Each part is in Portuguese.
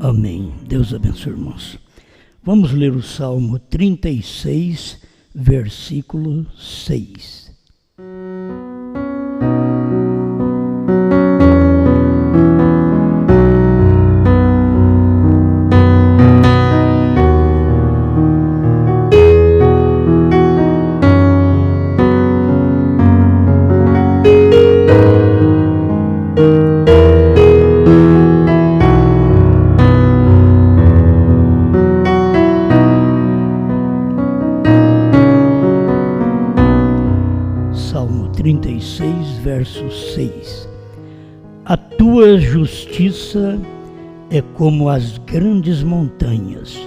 Amém. Deus abençoe, irmãos. Vamos ler o Salmo 36, versículo 6. Salmo 36, verso 6. A tua justiça é como as grandes montanhas.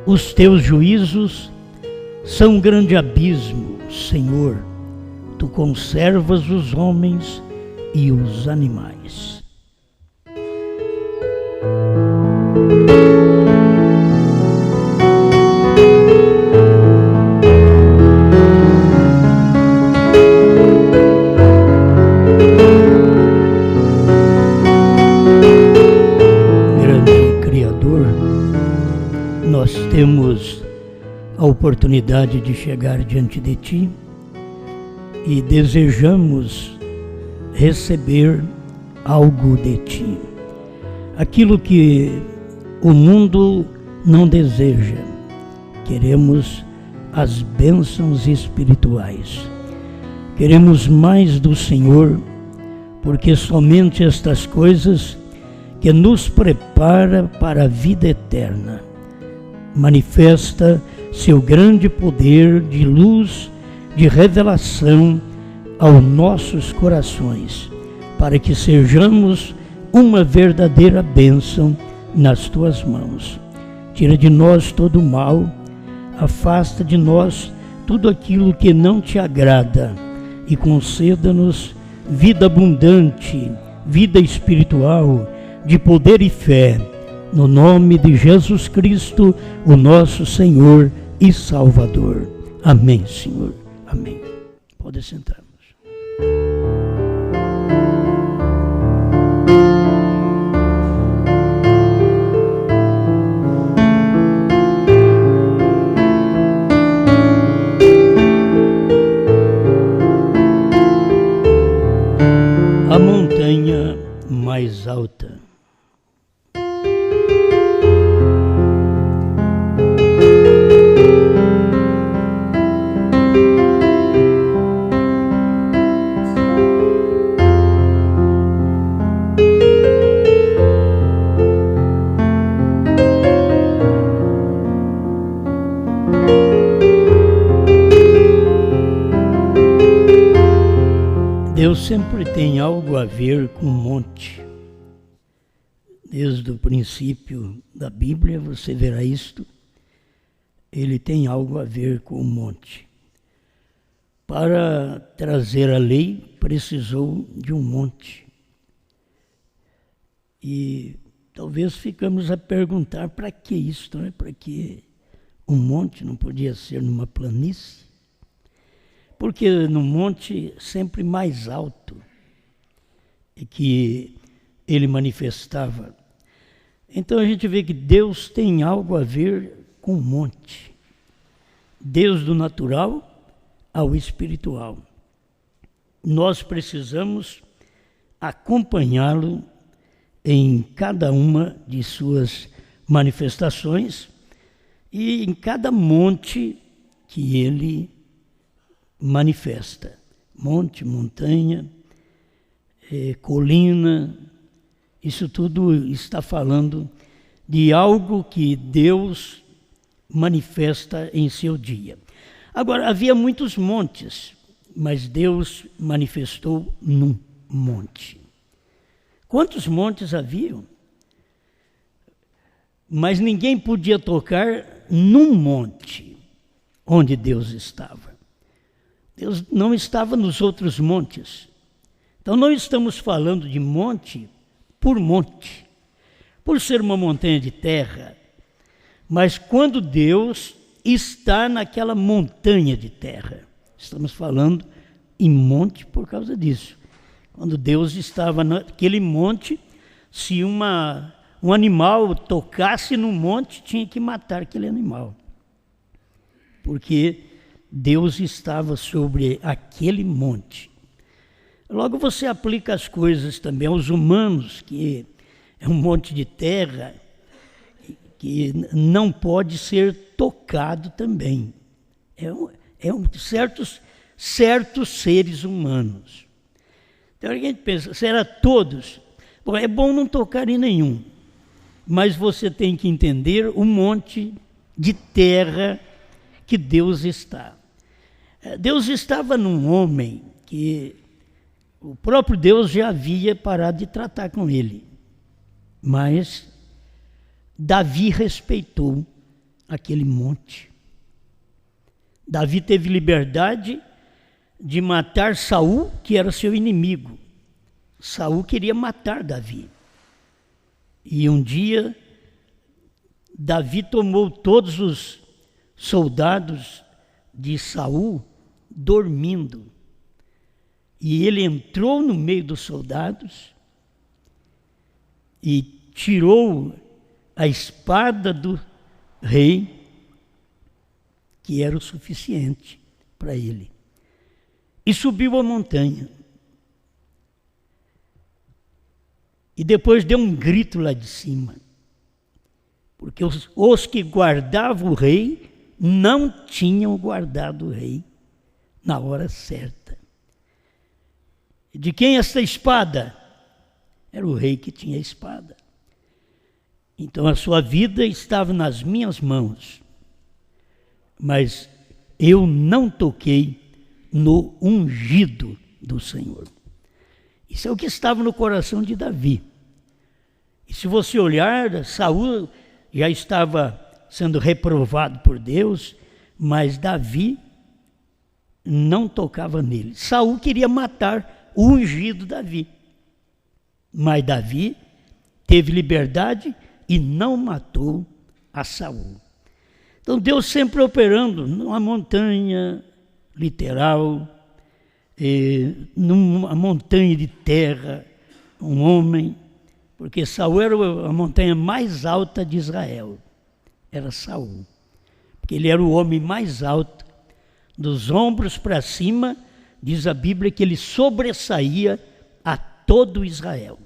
Os teus juízos são um grande abismo, Senhor. Tu conservas os homens e os animais. Nós temos a oportunidade de chegar diante de Ti e desejamos receber algo de Ti. Aquilo que o mundo não deseja. Queremos as bênçãos espirituais. Queremos mais do Senhor, porque somente estas coisas que nos prepara para a vida eterna. Manifesta seu grande poder de luz, de revelação aos nossos corações, para que sejamos uma verdadeira bênção nas tuas mãos. Tira de nós todo o mal, afasta de nós tudo aquilo que não te agrada e conceda-nos vida abundante, vida espiritual, de poder e fé, no nome de Jesus Cristo, o nosso Senhor e Salvador. Amém, Senhor. Amém. Pode sentarmos. A montanha mais alta. Deus sempre tem algo a ver com o monte. Desde o princípio da Bíblia você verá isto. Ele tem algo a ver com o monte. Para trazer a lei, precisou de um monte. E talvez ficamos a perguntar, para que isto, né? Para que um monte não podia ser numa planície? Porque no monte sempre mais alto é que ele manifestava. Então a gente vê que Deus tem algo a ver com o monte. Deus do natural ao espiritual. Nós precisamos acompanhá-lo em cada uma de suas manifestações e em cada monte que ele manifesta. Monte, montanha, colina, isso tudo está falando de algo que Deus manifesta em seu dia. Agora, havia muitos montes, mas Deus manifestou num monte. Quantos montes haviam? Mas ninguém podia tocar num monte. onde Deus estava. Deus não estava nos outros montes. Então não estamos falando de monte, por ser uma montanha de terra, mas quando Deus está naquela montanha de terra. Estamos falando em monte por causa disso. Quando Deus estava naquele monte, se um animal tocasse no monte, tinha que matar aquele animal. Porque Deus estava sobre aquele monte. Logo você aplica as coisas também aos humanos, que é um monte de terra que não pode ser tocado também. Certos seres humanos. Então a gente pensa, será todos? Bom, é bom não tocar em nenhum, mas você tem que entender o monte de terra que Deus está. Deus estava num homem que o próprio Deus já havia parado de tratar com ele, mas Davi respeitou aquele monte. Davi teve liberdade de matar Saul, que era seu inimigo. Saul queria matar Davi. E um dia, Davi tomou todos os soldados de Saul dormindo. E ele entrou no meio dos soldados e tirou a espada do rei, que era o suficiente para ele. E subiu a montanha. E depois deu um grito lá de cima. Porque os que guardavam o rei não tinham guardado o rei na hora certa. De quem essa espada? Era o rei que tinha a espada. Então a sua vida estava nas minhas mãos. Mas eu não toquei no ungido do Senhor. Isso é o que estava no coração de Davi. E se você olhar, Saul já estava sendo reprovado por Deus, mas Davi não tocava nele. Saul queria matar o ungido Davi. Mas Davi teve liberdade e não matou a Saul. Então Deus sempre operando numa montanha literal, numa montanha de terra, um homem, porque Saul era a montanha mais alta de Israel, era Saul, porque ele era o homem mais alto, dos ombros para cima, diz a Bíblia que ele sobressaía a todo Israel.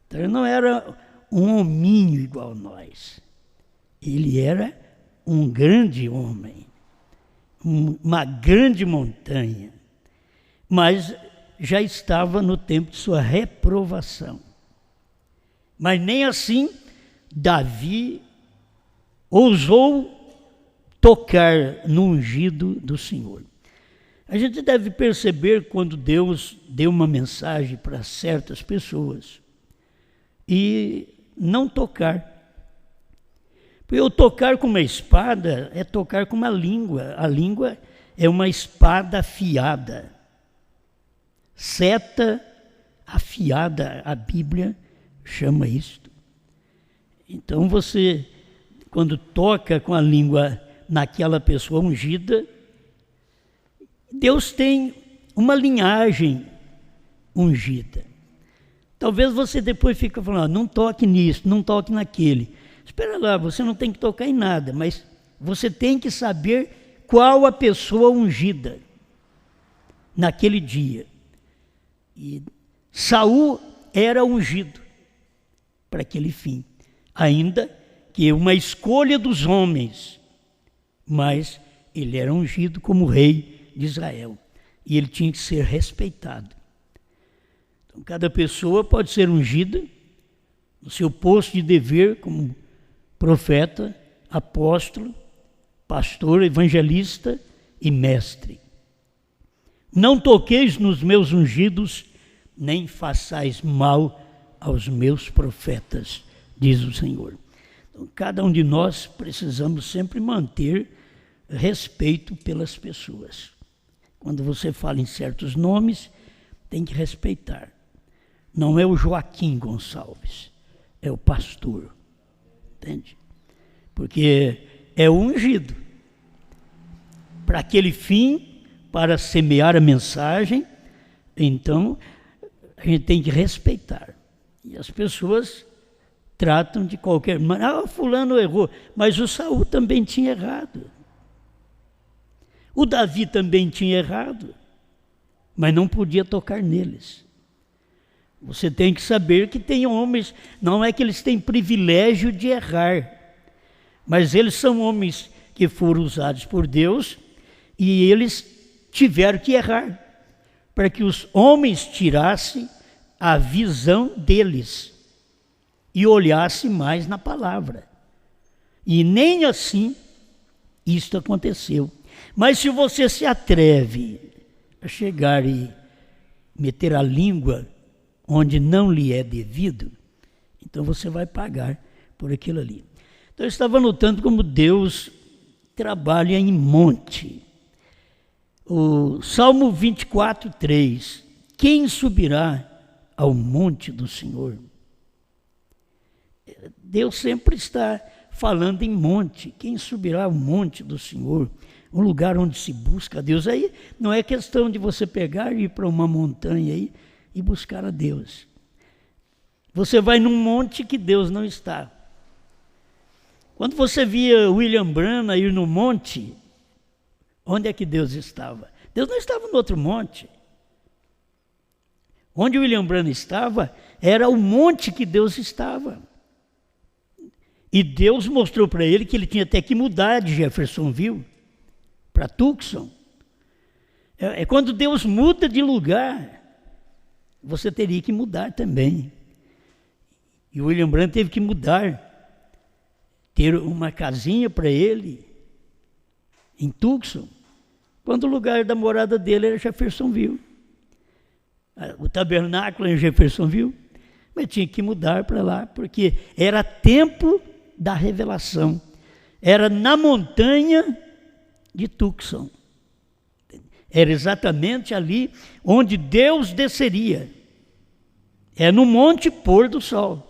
Então ele não era um hominho igual a nós, ele era um grande homem, uma grande montanha, mas já estava no tempo de sua reprovação. Mas nem assim Davi ousou tocar no ungido do Senhor. A gente deve perceber quando Deus deu uma mensagem para certas pessoas e não tocar. Porque o tocar com uma espada é tocar com uma língua. A língua é uma espada afiada. Seta afiada, a Bíblia chama isto. Então você, quando toca com a língua naquela pessoa ungida, Deus tem uma linhagem ungida. Talvez você depois fique falando, não toque nisso, não toque naquele. Espera lá, você não tem que tocar em nada, mas você tem que saber qual a pessoa ungida naquele dia. E Saul era ungido para aquele fim, ainda que uma escolha dos homens, mas ele era ungido como rei de Israel e ele tinha que ser respeitado. Então cada pessoa pode ser ungida no seu posto de dever como profeta, apóstolo, pastor, evangelista e mestre. Não toqueis nos meus ungidos, nem façais mal aos meus profetas, diz o Senhor. Então, cada um de nós precisamos sempre manter respeito pelas pessoas. Quando você fala em certos nomes, tem que respeitar. Não é o Joaquim Gonçalves, é o pastor. Entende? Porque é o ungido. Para aquele fim, para semear a mensagem, então a gente tem que respeitar. E as pessoas tratam de qualquer maneira. Fulano errou, mas o Saul também tinha errado. O Davi também tinha errado, mas não podia tocar neles. Você tem que saber que tem homens, não é que eles têm privilégio de errar, mas eles são homens que foram usados por Deus e eles tiveram que errar, para que os homens tirassem a visão deles e olhassem mais na palavra. E nem assim isto aconteceu. Mas se você se atreve a chegar e meter a língua onde não lhe é devido, então você vai pagar por aquilo ali. Então eu estava notando como Deus trabalha em monte. O Salmo 24, 3. Quem subirá ao monte do Senhor? Deus sempre está falando em monte. Quem subirá ao monte do Senhor? Um lugar onde se busca a Deus. Aí não é questão de você pegar e ir para uma montanha aí e buscar a Deus. Você vai num monte que Deus não está. Quando você via William Branham ir no monte, onde é que Deus estava? Deus não estava no outro monte. Onde William Branham estava, era o monte que Deus estava. E Deus mostrou para ele que ele tinha até que mudar de Jeffersonville para Tucson. É quando Deus muda de lugar, você teria que mudar também. E o William Branham teve que mudar, ter uma casinha para ele em Tucson, quando o lugar da morada dele era Jeffersonville. O tabernáculo em Jeffersonville, mas tinha que mudar para lá, porque era tempo da revelação. Era na montanha de Tucson. Era exatamente ali onde Deus desceria. É no monte pôr do sol.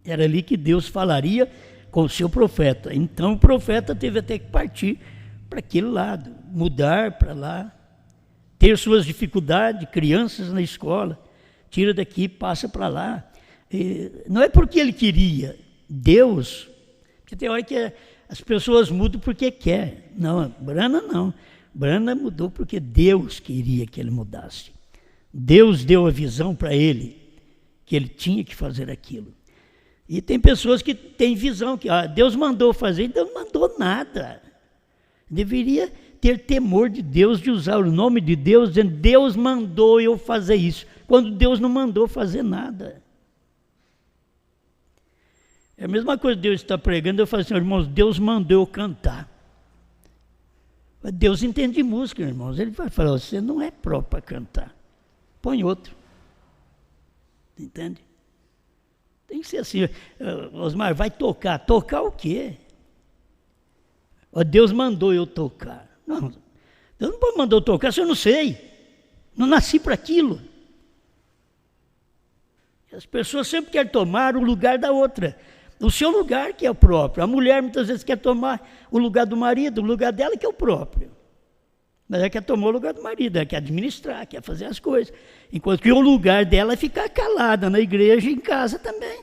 Era ali que Deus falaria com o seu profeta. Então o profeta teve até que partir para aquele lado, mudar para lá, ter suas dificuldades, crianças na escola, tira daqui, passa para lá. Não é porque ele queria, Deus, porque tem hora que as pessoas mudam porque quer. Não, Branham não. Branham mudou porque Deus queria que ele mudasse. Deus deu a visão para ele, que ele tinha que fazer aquilo. E tem pessoas que têm visão, que Deus mandou fazer, Deus não mandou nada. Deveria ter temor de Deus, de usar o nome de Deus, dizendo, Deus mandou eu fazer isso, quando Deus não mandou fazer nada. É a mesma coisa que Deus está pregando, eu falo assim, irmãos, Deus mandou eu cantar. Deus entende de música, irmãos, ele vai falar, você não é próprio para cantar, põe outro. Entende? Tem que ser assim, Osmar, vai tocar. Tocar o quê? Deus mandou eu tocar. Não, Deus não mandou eu tocar, se eu não sei. Não nasci para aquilo. As pessoas sempre querem tomar o lugar da outra. O seu lugar que é o próprio. A mulher muitas vezes quer tomar o lugar do marido, o lugar dela que é o próprio. Mas ela quer tomar o lugar do marido, ela quer administrar, quer fazer as coisas. Enquanto que o lugar dela é ficar calada na igreja e em casa também,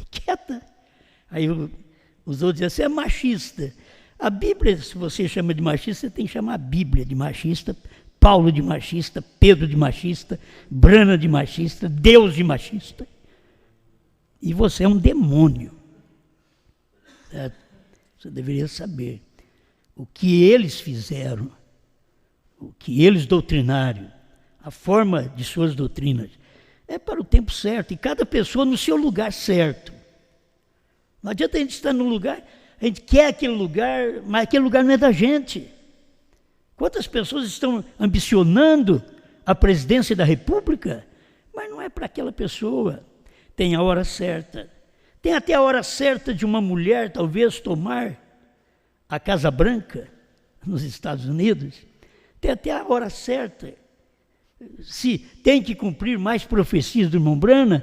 quieta. Aí os outros dizem, você é machista. A Bíblia, se você chama de machista, você tem que chamar a Bíblia de machista, Paulo de machista, Pedro de machista, Branham de machista, Deus de machista. E você é um demônio. Você deveria saber o que eles fizeram, o que eles doutrinaram, a forma de suas doutrinas, é para o tempo certo, e cada pessoa no seu lugar certo. Não adianta a gente estar num lugar, a gente quer aquele lugar, mas aquele lugar não é da gente. Quantas pessoas estão ambicionando a presidência da República, mas não é para aquela pessoa. Tem a hora certa. Tem até a hora certa de uma mulher, talvez, tomar a Casa Branca, nos Estados Unidos, tem até a hora certa. Se tem que cumprir mais profecias do irmão Branham,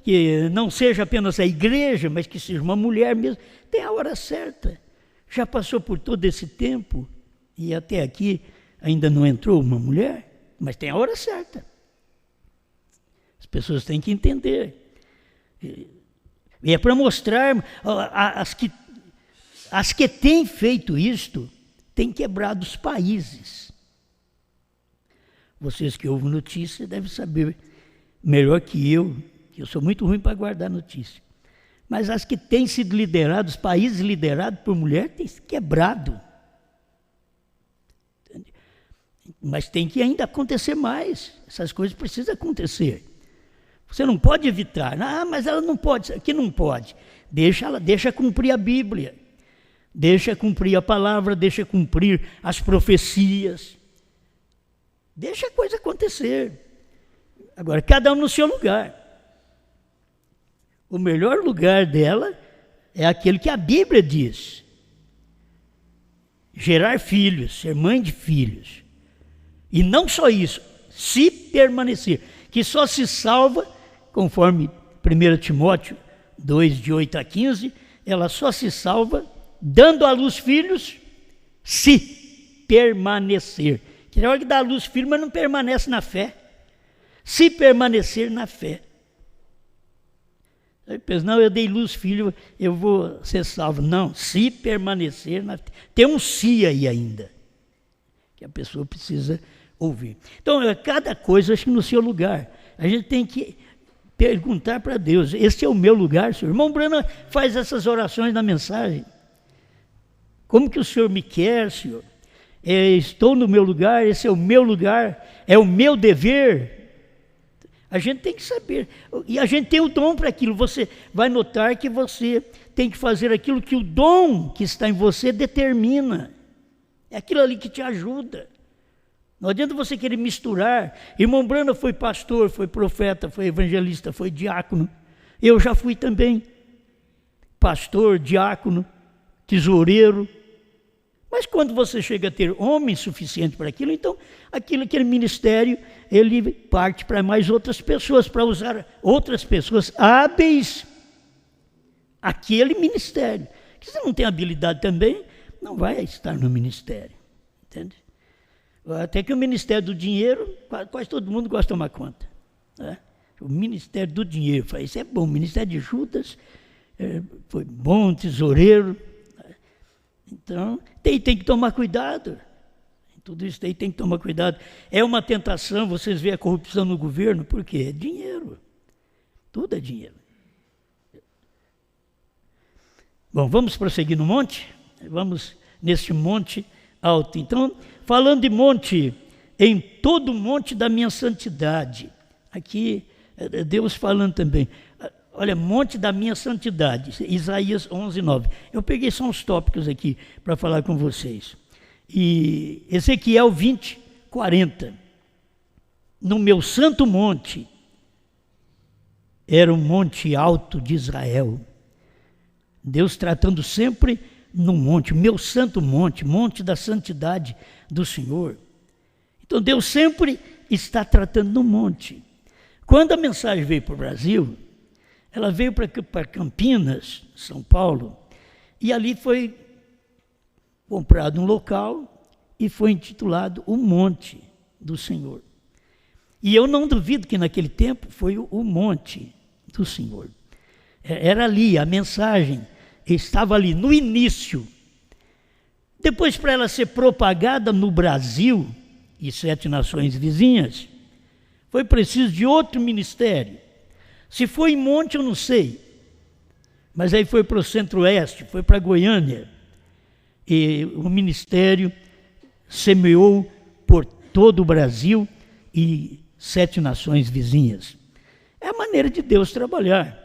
que não seja apenas a igreja, mas que seja uma mulher mesmo, tem a hora certa. Já passou por todo esse tempo e até aqui ainda não entrou uma mulher, mas tem a hora certa. As pessoas têm que entender. E é para mostrar, as que têm feito isto, têm quebrado os países. Vocês que ouvem notícia devem saber melhor que eu sou muito ruim para guardar notícia. Mas as que têm sido lideradas, os países liderados por mulher, têm se quebrado. Mas tem que ainda acontecer mais. Essas coisas precisam acontecer. Você não pode evitar. Ah, mas ela não pode. Aqui não pode. Deixa cumprir a Bíblia. Deixa cumprir a palavra, deixa cumprir as profecias. Deixa a coisa acontecer. Agora, cada um no seu lugar. O melhor lugar dela é aquele que a Bíblia diz. Gerar filhos, ser mãe de filhos. E não só isso, se permanecer. Que só se salva, conforme 1 Timóteo 2, de 8 a 15, ela só se salva dando à luz filhos, se permanecer. Que na hora que dá à luz filho, mas não permanece na fé. Se permanecer na fé. Aí pensa, não, eu dei luz filho, eu vou ser salvo. Não, se permanecer na fé. Tem um se aí ainda, que a pessoa precisa ouvir. Então, cada coisa acho que no seu lugar. A gente tem que perguntar para Deus, esse é o meu lugar, Senhor. O irmão Branham faz essas orações na mensagem. Como que o Senhor me quer, Senhor? Estou no meu lugar, esse é o meu lugar, é o meu dever. A gente tem que saber, e a gente tem o dom para aquilo. Você vai notar que você tem que fazer aquilo que o dom que está em você determina. É aquilo ali que te ajuda. Não adianta você querer misturar. Irmão Branham foi pastor, foi profeta, foi evangelista, foi diácono. Eu já fui também pastor, diácono, tesoureiro. Mas quando você chega a ter homem suficiente para aquilo, então aquele ministério, ele parte para mais outras pessoas, para usar outras pessoas hábeis aquele ministério. Se você não tem habilidade também, não vai estar no ministério, entende? Até que o ministério do dinheiro, quase todo mundo gosta de tomar conta, né? O ministério do dinheiro, isso é bom. O ministério de Judas foi bom, tesoureiro. Então, tem que tomar cuidado. Tudo isso tem que tomar cuidado. É uma tentação, vocês veem a corrupção no governo, por quê? É dinheiro. Tudo é dinheiro. Bom, vamos prosseguir no monte? Vamos neste monte alto. Então, falando de monte, em todo o monte da minha santidade. Aqui, Deus falando também. Olha, monte da minha santidade, Isaías 11, 9. Eu peguei só uns tópicos aqui para falar com vocês. E Ezequiel 20, 40. No meu santo monte, era o monte alto de Israel. Deus tratando sempre no monte, meu santo monte, monte da santidade do Senhor. Então Deus sempre está tratando no monte. Quando a mensagem veio para o Brasil, ela veio para Campinas, São Paulo, e ali foi comprado um local e foi intitulado o Monte do Senhor. E eu não duvido que naquele tempo foi o Monte do Senhor. Era ali, a mensagem estava ali no início. Depois, para ela ser propagada no Brasil e 7 nações vizinhas, foi preciso de outro ministério. Se foi em Monte, eu não sei, mas aí foi para o Centro-Oeste, foi para Goiânia, e o ministério semeou por todo o Brasil e 7 nações vizinhas. É a maneira de Deus trabalhar.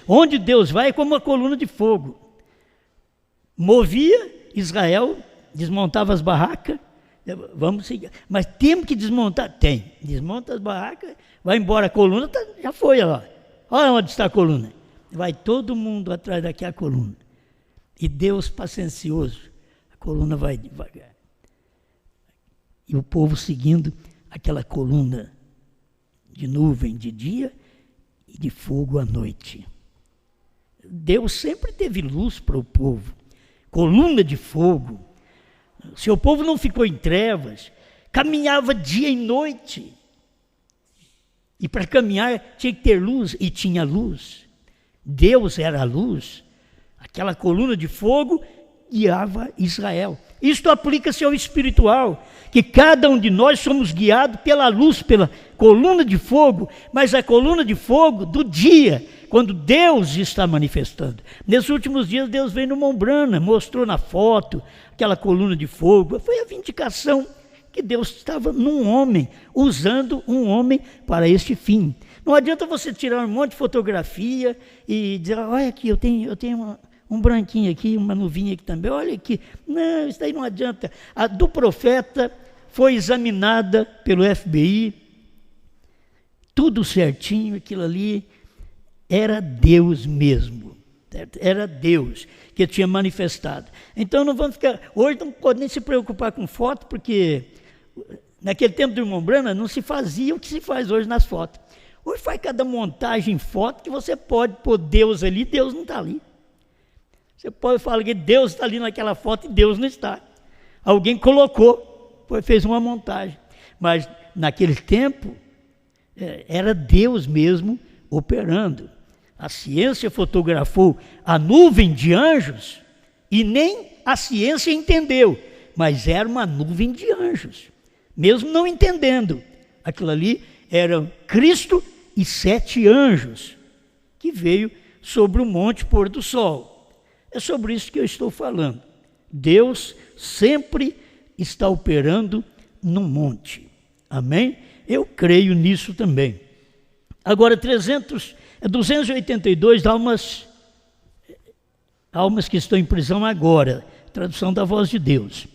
Onde Deus vai é como uma coluna de fogo. Movia Israel, desmontava as barracas, vamos seguir. Mas temos que desmontar? Tem. Desmonta as barracas, vai embora a coluna, já foi lá. Olha onde está a coluna. Vai todo mundo atrás daqui a coluna. E Deus paciencioso, a coluna vai devagar. E o povo seguindo aquela coluna de nuvem de dia e de fogo à noite. Deus sempre teve luz para o povo, coluna de fogo. Seu povo não ficou em trevas, caminhava dia e noite. E para caminhar tinha que ter luz, e tinha luz. Deus era a luz. Aquela coluna de fogo guiava Israel. Isto aplica-se ao espiritual, que cada um de nós somos guiados pela luz, pela coluna de fogo, mas a coluna de fogo do dia, quando Deus está manifestando. Nesses últimos dias Deus veio no Mombrana, mostrou na foto aquela coluna de fogo. Foi a vindicação que Deus estava num homem, usando um homem para este fim. Não adianta você tirar um monte de fotografia e dizer, olha aqui, eu tenho um branquinho aqui, uma nuvinha aqui também, olha aqui. Não, isso daí não adianta. A do profeta foi examinada pelo FBI, tudo certinho, aquilo ali era Deus mesmo. Era Deus que tinha manifestado. Então não vamos ficar, hoje não pode nem se preocupar com foto, porque naquele tempo do Mombrana não se fazia o que se faz hoje nas fotos. Hoje faz cada montagem em foto que você pode pôr Deus ali, Deus não está ali. Você pode falar que Deus está ali naquela foto e Deus não está. Alguém colocou, fez uma montagem. Mas naquele tempo era Deus mesmo operando. A ciência fotografou a nuvem de anjos e nem a ciência entendeu, mas era uma nuvem de anjos. Mesmo não entendendo, aquilo ali era Cristo e 7 anjos que veio sobre o monte pôr do sol. É sobre isso que eu estou falando. Deus sempre está operando no monte. Amém? Eu creio nisso também. Agora, 282 almas que estão em prisão agora. Tradução da Voz de Deus.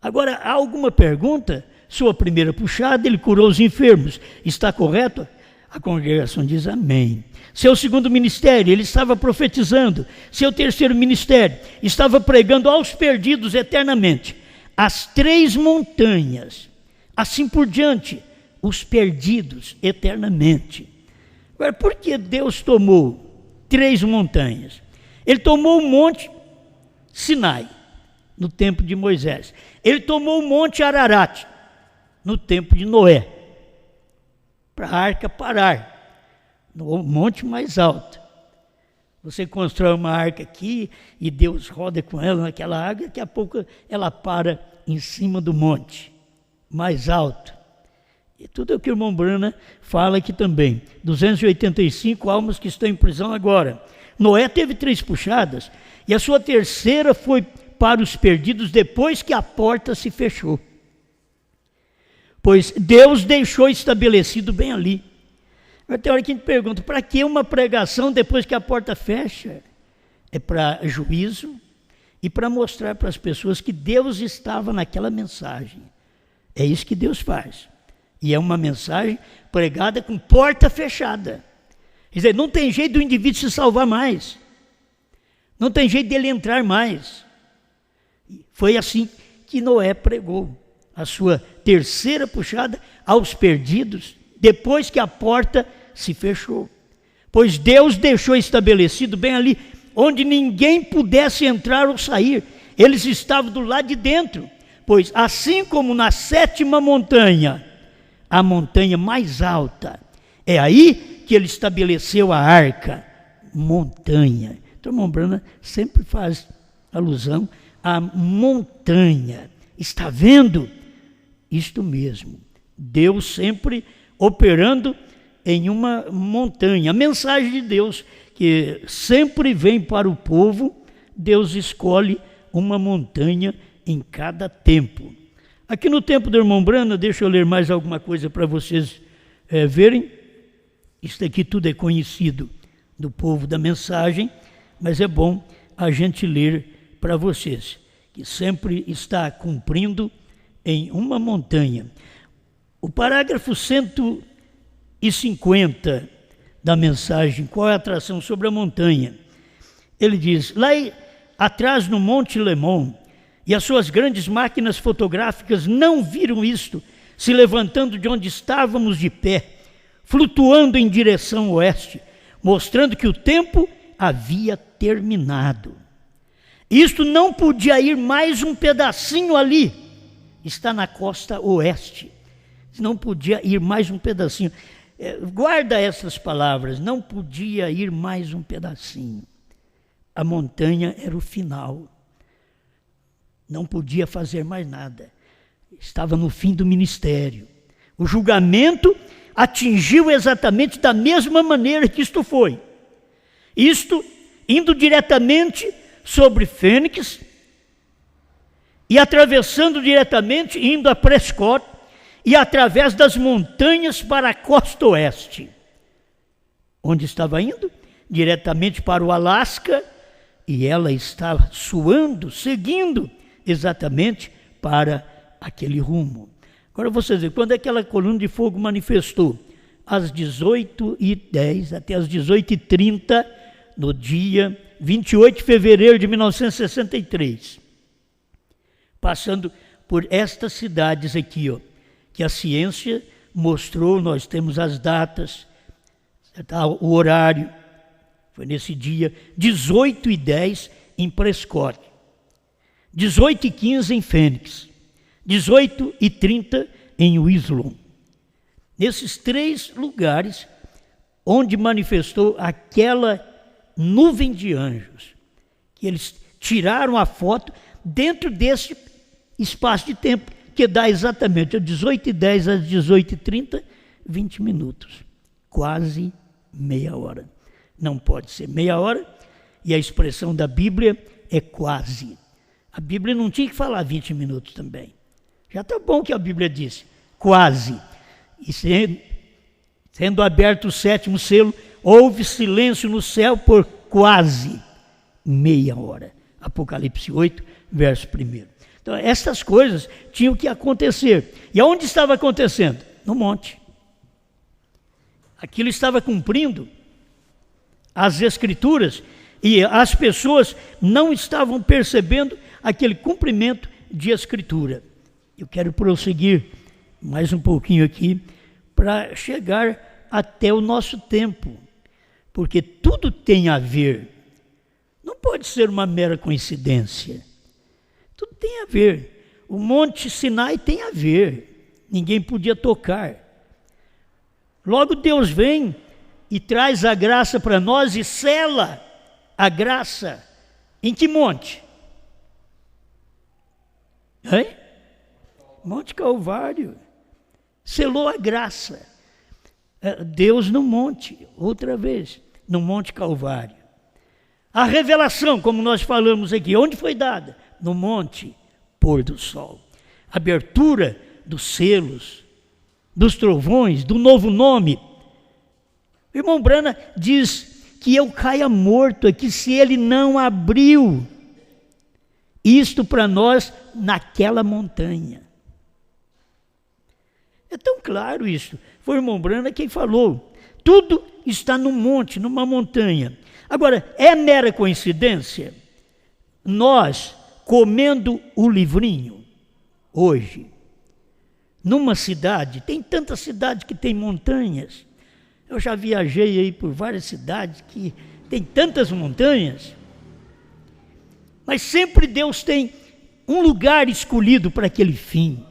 Agora, há alguma pergunta? Sua primeira puxada, ele curou os enfermos. Está correto? A congregação diz amém. Seu segundo ministério, ele estava profetizando. Seu terceiro ministério, estava pregando aos perdidos eternamente. As 3 montanhas, assim por diante, os perdidos eternamente. Agora, por que Deus tomou 3 montanhas? Ele tomou o monte Sinai, no tempo de Moisés. Ele tomou o monte Ararat, no tempo de Noé, para a arca parar, no monte mais alto. Você constrói uma arca aqui e Deus roda com ela naquela água, daqui a pouco ela para em cima do monte mais alto. E tudo o que o irmão Brana fala aqui também. 285 almas que estão em prisão agora. Noé teve 3 puxadas e a sua terceira foi para os perdidos depois que a porta se fechou. Pois Deus deixou estabelecido bem ali. Mas tem hora que a gente pergunta, para que uma pregação depois que a porta fecha? É para juízo e para mostrar para as pessoas que Deus estava naquela mensagem. É isso que Deus faz. E é uma mensagem pregada com porta fechada. Quer dizer, não tem jeito do indivíduo se salvar mais. Não tem jeito dele entrar mais. Foi assim que Noé pregou a sua terceira puxada aos perdidos, depois que a porta se fechou. Pois Deus deixou estabelecido bem ali, onde ninguém pudesse entrar ou sair. Eles estavam do lado de dentro. Pois assim como na 7ª montanha, a montanha mais alta, é aí que ele estabeleceu a arca, montanha. Então, o irmão Brana sempre faz alusão à montanha. Está vendo? Isto mesmo. Deus sempre operando em uma montanha. A mensagem de Deus, que sempre vem para o povo, Deus escolhe uma montanha em cada tempo. Aqui no tempo do irmão Brana, deixa eu ler mais alguma coisa para vocês verem. Isso aqui tudo é conhecido do povo da mensagem, mas é bom a gente ler para vocês, que sempre está cumprindo em uma montanha. O parágrafo 150 da mensagem, qual é a atração sobre a montanha? Ele diz, atrás no Monte Lemon, e as suas grandes máquinas fotográficas não viram isto, se levantando de onde estávamos de pé, flutuando em direção oeste, mostrando que o tempo havia terminado. Isto não podia ir mais um pedacinho ali, está na costa oeste, não podia ir mais um pedacinho. Guarda essas palavras, não podia ir mais um pedacinho. A montanha era o final, não podia fazer mais nada, estava no fim do ministério. O julgamento atingiu exatamente da mesma maneira que isto foi. Isto indo diretamente sobre Fênix e atravessando diretamente, indo a Prescott e através das montanhas para a costa oeste. Onde estava indo? Diretamente para o Alasca, e ela estava suando, seguindo exatamente para aquele rumo. Agora vocês veem, quando aquela coluna de fogo manifestou? Às 18h10 até às 18h30, no dia 28 de fevereiro de 1963. Passando por estas cidades aqui, ó, que a ciência mostrou, nós temos as datas, o horário, foi nesse dia, 18h10 em Prescott, 18h15 em Fênix, 18h30 em Wislum. Nesses 3 lugares onde manifestou aquela nuvem de anjos, que eles tiraram a foto dentro desse espaço de tempo, que dá exatamente de 18h10 às 18h30, 20 minutos, quase meia hora. Não pode ser meia hora, e a expressão da Bíblia é quase. A Bíblia não tinha que falar 20 minutos também. Já está bom que a Bíblia disse, quase. E sendo aberto o 7º selo, houve silêncio no céu por quase meia hora. Apocalipse 8, verso 1. Então, essas coisas tinham que acontecer. E aonde estava acontecendo? No monte. Aquilo estava cumprindo as Escrituras, e as pessoas não estavam percebendo aquele cumprimento de Escritura. Eu quero prosseguir mais um pouquinho aqui para chegar até o nosso tempo, porque tudo tem a ver, não pode ser uma mera coincidência, tudo tem a ver. O Monte Sinai tem a ver, ninguém podia tocar. Logo Deus vem e traz a graça para nós e sela a graça. Em que monte? Hein? Monte Calvário. Selou a graça. Deus no monte, outra vez, no Monte Calvário. A revelação, como nós falamos aqui, onde foi dada? No Monte Pôr do Sol. Abertura dos selos, dos trovões, do novo nome. O irmão Brana diz que eu caia morto aqui se ele não abriu isto para nós naquela montanha. É tão claro isso. Foi o irmão Brana quem falou. Tudo está no monte, numa montanha. Agora, é mera coincidência nós comendo o livrinho hoje, numa cidade, tem tantas cidades que tem montanhas. Eu já viajei aí por várias cidades que tem tantas montanhas, mas sempre Deus tem um lugar escolhido para aquele fim.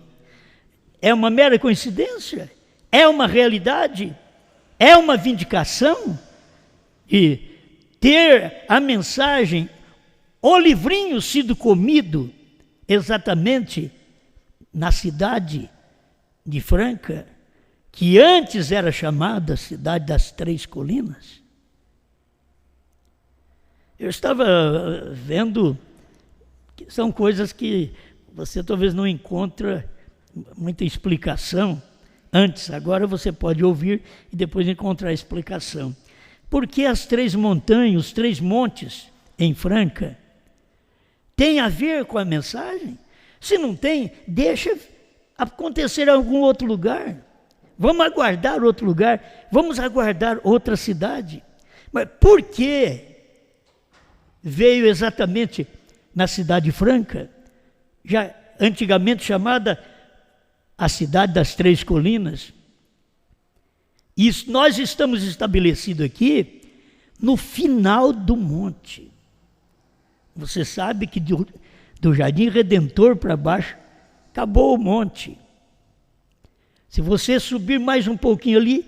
É uma mera coincidência? É uma realidade? É uma vindicação? E ter a mensagem, o livrinho sido comido exatamente na cidade de Franca, que antes era chamada Cidade das Três Colinas. Eu estava vendo que são coisas que você talvez não encontra muita explicação antes, agora você pode ouvir e depois encontrar a explicação. Por que as 3 montanhas, os 3 montes em Franca, tem a ver com a mensagem? Se não tem, deixa acontecer em algum outro lugar. Vamos aguardar outro lugar, vamos aguardar outra cidade. Mas por quê? veio exatamente na Cidade Franca, já antigamente chamada a Cidade das Três Colinas. E nós estamos estabelecidos aqui no final do monte. Você sabe que do Jardim Redentor para baixo, acabou o monte. Se você subir mais um pouquinho ali,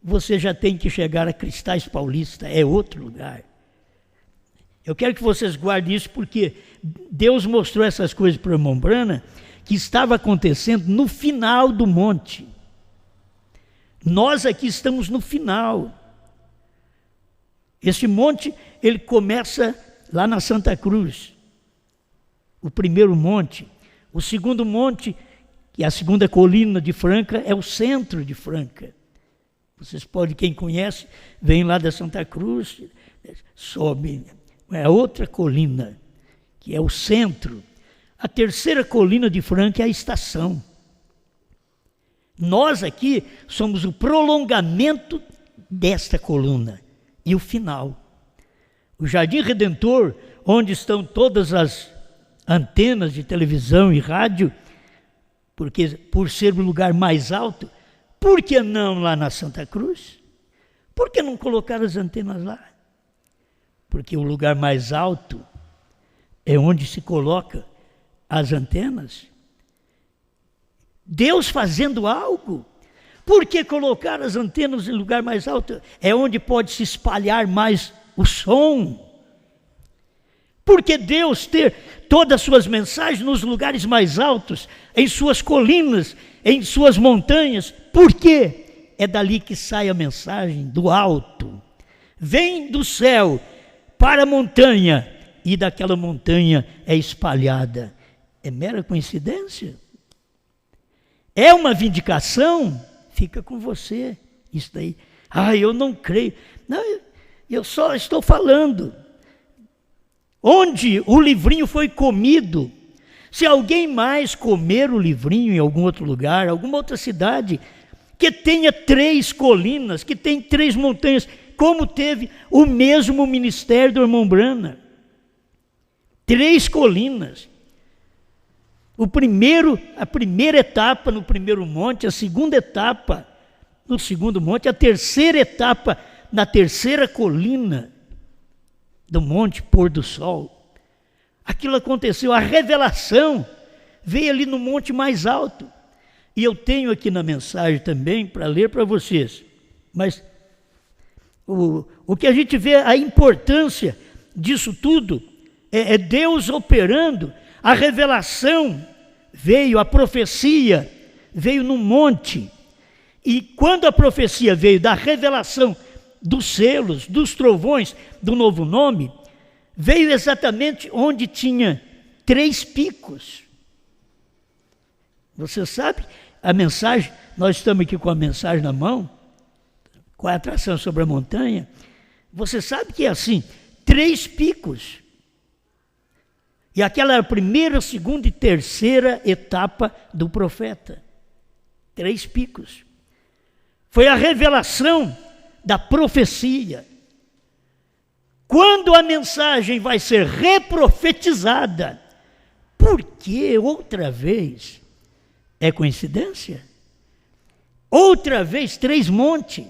você já tem que chegar a Cristais Paulista, é outro lugar. Eu quero que vocês guardem isso, porque Deus mostrou essas coisas para o irmão Brana, que estava acontecendo no final do monte. Nós aqui estamos no final. Esse monte, ele começa lá na Santa Cruz, o primeiro monte. O segundo monte, que é a segunda colina de Franca, é o centro de Franca. Vocês podem, quem conhece, vem lá da Santa Cruz, sobe, é outra colina, que é o centro. A terceira colina de Franca é a estação. Nós aqui somos o prolongamento desta coluna e o final. O Jardim Redentor, onde estão todas as antenas de televisão e rádio, porque por ser o lugar mais alto, por que não lá na Santa Cruz? Por que não colocar as antenas lá? Porque o lugar mais alto é onde se coloca as antenas. Deus fazendo algo. Por que colocar as antenas em lugar mais alto? É onde pode se espalhar mais o som. Porque Deus ter todas as suas mensagens nos lugares mais altos, em suas colinas, em suas montanhas. Por quê? É dali que sai a mensagem, do alto. Vem do céu para a montanha, e daquela montanha é espalhada. É mera coincidência? É uma vindicação? Fica com você. Isso daí. Eu não creio. Não, eu só estou falando. Onde o livrinho foi comido, se alguém mais comer o livrinho em algum outro lugar, alguma outra cidade, que tenha 3 colinas, que tem 3 montanhas, como teve o mesmo ministério do irmão Brana. 3 colinas. A primeira etapa no primeiro monte, a segunda etapa no segundo monte, a terceira etapa na terceira colina do Monte Pôr do Sol. Aquilo aconteceu, a revelação veio ali no monte mais alto. E eu tenho aqui na mensagem também para ler para vocês. Mas o que a gente vê, a importância disso tudo, é Deus operando. A revelação veio, a profecia veio no monte. E quando a profecia veio da revelação dos selos, dos trovões, do novo nome, veio exatamente onde tinha 3 picos. Você sabe, a mensagem, nós estamos aqui com a mensagem na mão, com a atração sobre a montanha, você sabe que é assim, 3 picos. E aquela era a primeira, segunda e terceira etapa do profeta. 3 picos. Foi a revelação da profecia. Quando a mensagem vai ser reprofetizada, por que outra vez? É coincidência? Outra vez 3 montes.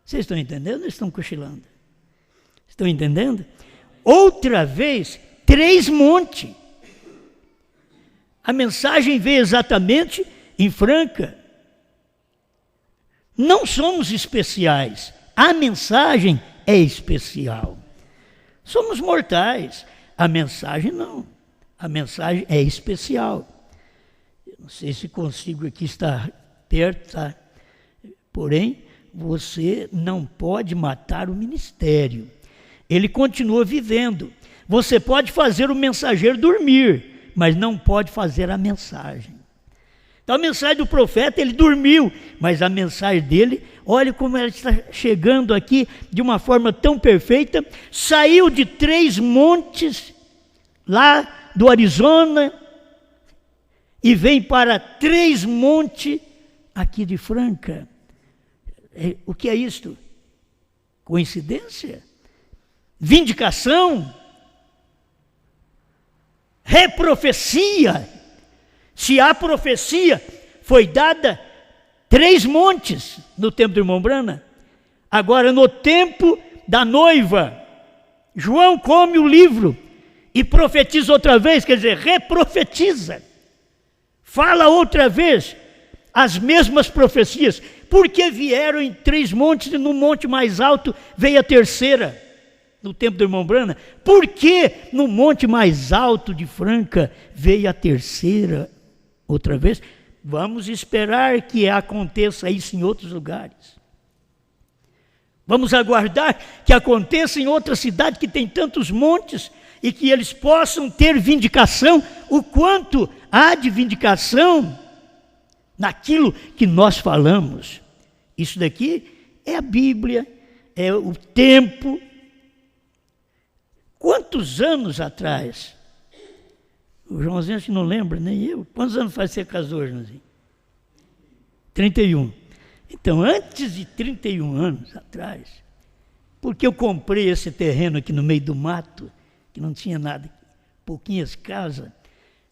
Vocês estão entendendo ou estão cochilando? Estão entendendo? Outra vez 3 montes. A mensagem veio exatamente em Franca. Não somos especiais. A mensagem é especial. Somos mortais. A mensagem não. A mensagem é especial. Eu não sei se consigo aqui estar perto, tá? Porém, você não pode matar o ministério. Ele continua vivendo. Você pode fazer o mensageiro dormir, mas não pode fazer a mensagem. Então a mensagem do profeta, ele dormiu, mas a mensagem dele, olha como ela está chegando aqui de uma forma tão perfeita. Saiu de 3 montes lá do Arizona e vem para 3 montes aqui de Franca. O que é isto? Coincidência? vindicação, reprofecia. Se a profecia foi dada 3 montes no tempo do irmão Brana, agora no tempo da noiva, João come o livro e profetiza outra vez, quer dizer, reprofetiza. Fala outra vez as mesmas profecias, porque vieram em 3 montes e no monte mais alto veio a terceira, no tempo do irmão Brana. Por que no monte mais alto de Franca veio a terceira outra vez? Vamos esperar que aconteça isso em outros lugares. Vamos aguardar que aconteça em outra cidade que tem tantos montes e que eles possam ter vindicação, o quanto há de vindicação naquilo que nós falamos. Isso daqui é a Bíblia, é o tempo. Quantos anos atrás? O Joãozinho acho que não lembra, nem eu. Quantos anos faz você casou, Joãozinho? 31. Então, antes de 31 anos atrás, porque eu comprei esse terreno aqui no meio do mato, que não tinha nada, pouquinhas casas,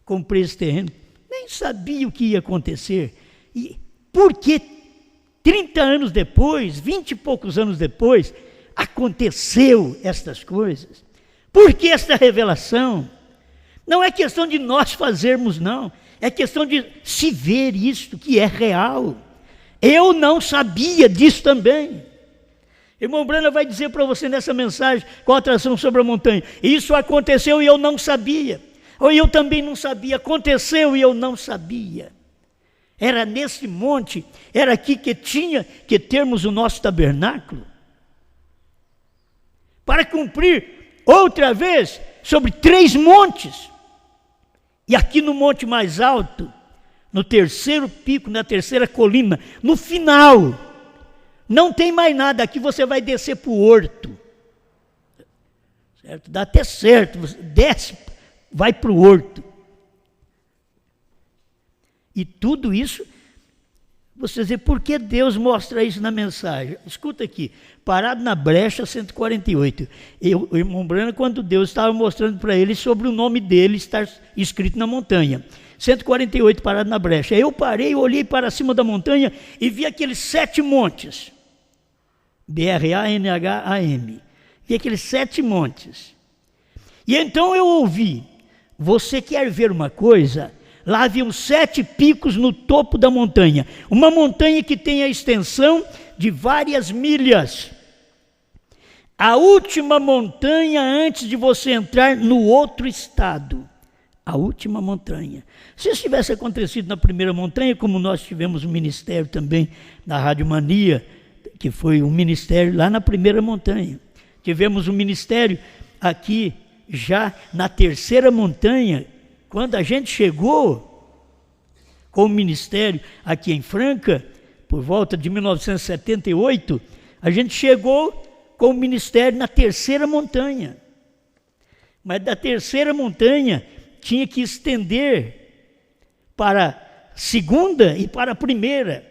comprei esse terreno, nem sabia o que ia acontecer. E porque 30 anos depois, 20 e poucos anos depois, aconteceu estas coisas. Por que esta revelação? Não é questão de nós fazermos, não. É questão de se ver isto que é real. Eu não sabia disso também. Irmão Brana vai dizer para você nessa mensagem, com a atração sobre a montanha, isso aconteceu e eu não sabia. Ou eu também não sabia, aconteceu e eu não sabia. Era nesse monte, era aqui que tinha que termos o nosso tabernáculo. Para cumprir outra vez sobre 3 montes. E aqui no monte mais alto, no terceiro pico, na terceira colina, no final, não tem mais nada, aqui você vai descer para o horto. Certo? Dá até certo, você desce, vai para o horto. E tudo isso, você dizer, por que Deus mostra isso na mensagem? Escuta aqui, parado na brecha 148. O irmão Brana, quando Deus estava mostrando para ele sobre o nome dele estar escrito na montanha. 148, parado na brecha. Eu parei, olhei para cima da montanha e vi aqueles 7 montes. B-R-A-N-H-A-M. Vi aqueles 7 montes. E então eu ouvi, você quer ver uma coisa? Lá haviam 7 picos no topo da montanha. Uma montanha que tem a extensão de várias milhas. A última montanha antes de você entrar no outro estado. A última montanha. Se isso tivesse acontecido na primeira montanha, como nós tivemos um ministério também na Rádio Mania, que foi um ministério lá na primeira montanha. Tivemos um ministério aqui já na terceira montanha. Quando a gente chegou com o ministério aqui em Franca, por volta de 1978, a gente chegou com o ministério na terceira montanha. Mas da terceira montanha tinha que estender para a segunda e para a primeira.